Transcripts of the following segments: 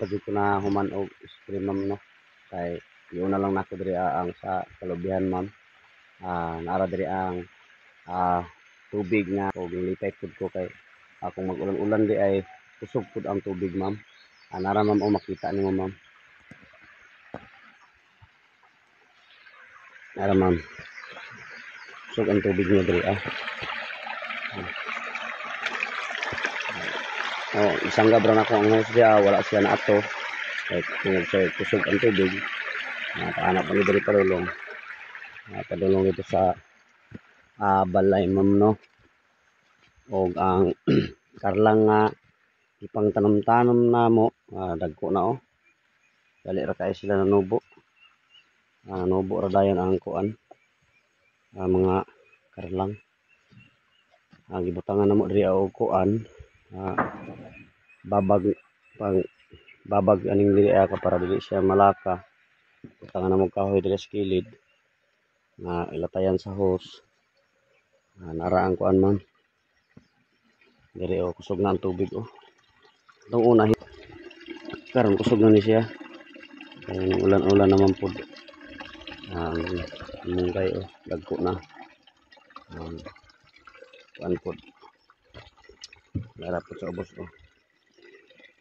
pagid ko na human og spray ma'am no. Kay yun na lang nako diri ang sa kalubihan ma'am. Naara diri ang tubig nga og nilipay pud ko kay kung mag-ulan-ulan di ay kusog pud ang tubig ma'am. Nara ma'am o makita nimo ma'am. Nara ma'am. Kusog ang tubig niya diri isang gabra na ko ang hose diya, wala siya na ato. Kung kusog ang tubig, nakaanap ang diri padulong. Padulong ito sa balay ma'am no. O ang karlang nga ipang tanom-tanom na mo, dagko na dali ra kay sila nanubo. Nubo ra dayon ang kuan. Mga karlang. Gibutangan na mo diri og kuan. Babag aning diri ka para dili siya malaka. Butangan na mo kahoy diri sa kilid. Ilatayan sa hose. Nara ang kuan man. Diri kusog na ang tubig Itong una karon kusog na ni siya. Kay ulan-ulan naman pud. Munggay dagko na. Kuan pud. Nara po sa ubos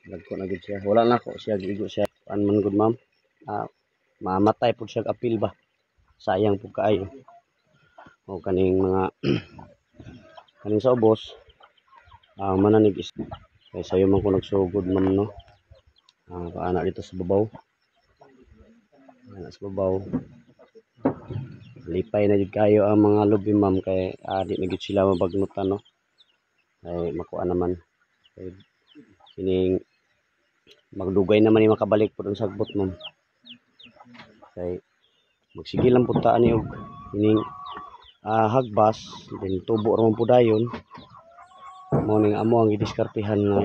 dagko na gid siya. Wala na ko siya gigo siya. Kuan man gud ma'am. Mamatay po siya apil ba. Sayang po kaayo. Kaning mga kaning sa ubos mananig is kay sayo man ko nagsugod ma'am no. Paana dito sa babaw. Sa babaw. Lipay na jud kayo ang mga lubi ma'am kay di na gid sila mabagnutan no. Ay makuha naman kay kining magdugay naman yung makabalik po dun sa sagbot ma'am. Kay magsige lang po taan og kining hagbas din tubo ra man po dayon mo ning amo ang gidiskartehan nga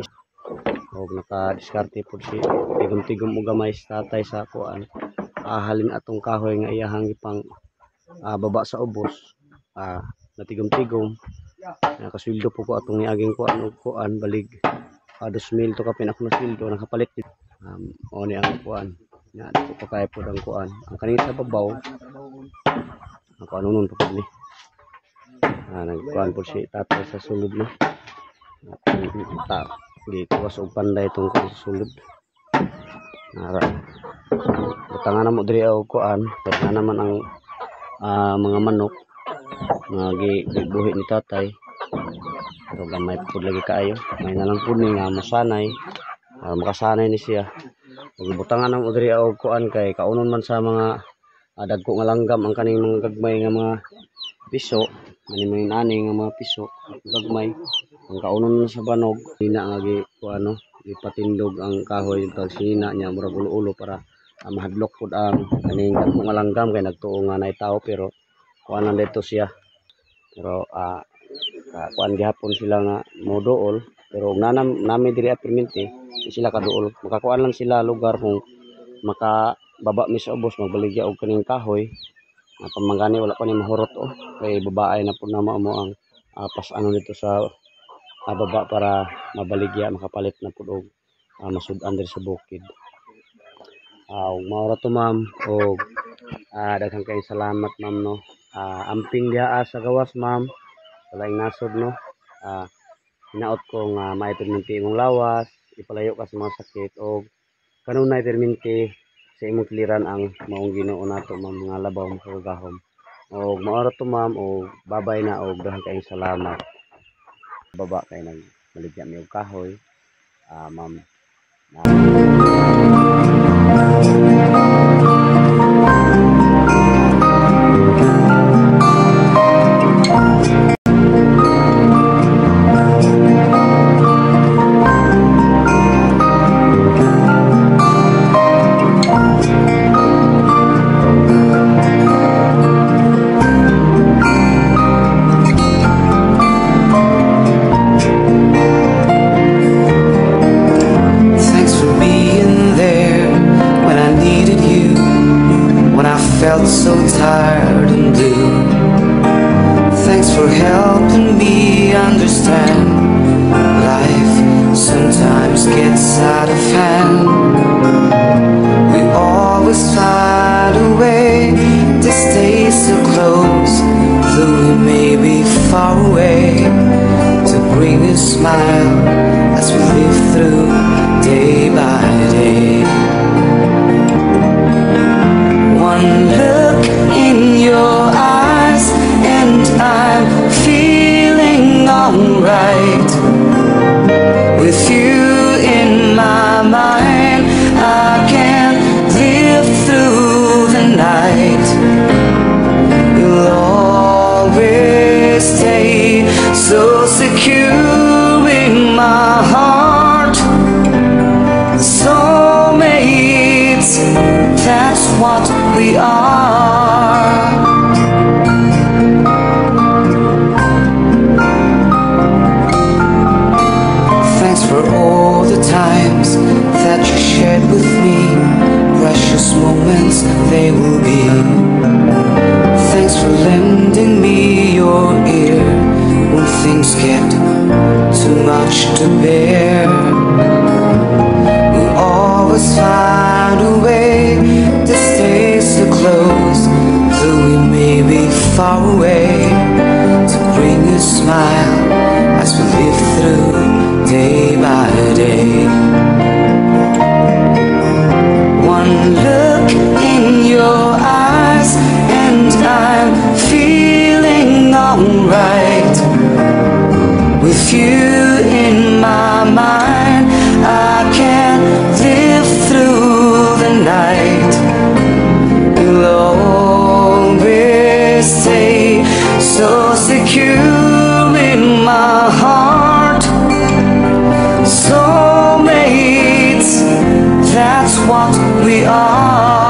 og naka-diskarte po si tigom-tigom og gamay sa tatay sa kuan. Halin atong kahoy nga iyahang ipang baba sa ubos. Natigom-tigom nakasweldo po ko atong niaging kuan og kuan balig 2,000 to kapin ako na sweldo nakapalit o ni ang kuan na dito pa kay po ang kuan ang kanina sa babaw ang kuan nun po ni nagkuan po si tatay sa sulod no dito was og panday tong sa sulod nara butangan na mo diri og kuan na naman ang mga manok nga gibuhi ni tatay pero gamay pud lagi kaayo may na lang pud ni nga masanay makasanay ni siya butangan na mo diri og kuan kay kaunon man sa mga dagko nga langgam ang kaning mga gagmay nga mga piso ani nga mga piso gagmay ang kaunon sa banog hina nga gi kuano ipatindog ang kahoy tag sinina nya murag ulo-ulo para mahadlok pud ang kaning dagko nga langgam kay nagtuo nga nay tawo pero kuan lang dito siya pero kuan gihapon sila nga moduol pero nami diri perminti sila kaduol makakuan lang sila lugar kung makababa mi sa ubos magbaligya og kaning kahoy pamangani wala pa ni mahurot kay babae na pud na mo ang pas-ano dito sa baba para mabaligya makapalit na pud og masud-an diri sa bukid. Mao ra to ma'am og daghang kay salamat ma'am no. Amping diha sa gawas ma'am walaing nasod no. Hinaot ko nga may perminti imong lawas ipalayo ka sa mga sakit og kanunay perminti sa imong kiliran ang maong Ginoo nato mga labaw mo kagahom. Og mao ra to ma'am og babay na og daghang kay salamat. Baba kay nagmaligya mi og kahoy. Ma'am. Felt so tired and blue. Thanks for helping me understand life sometimes. times gets out of hand, we always find a way to stay so close, though we may be far away, to bring a smile as we live through day by day. One look in your eyes and I'm feeling alright. With you in my mind, I can live through the night. You'll always stay so secure in my heart. Soulmates, that's what we are. Thanks for all the times that you shared with me. Precious moments they will be. Thanks for lending me your ear when things get too much to bear. We'll always find a way to stay so close, though we may be far away, to bring a smile as we live through day by day. One look in your eyes and I'm feeling alright. With you in my mind, I can live through the night. You'll always stay so secure in my heart. Soulmates, that's what we are.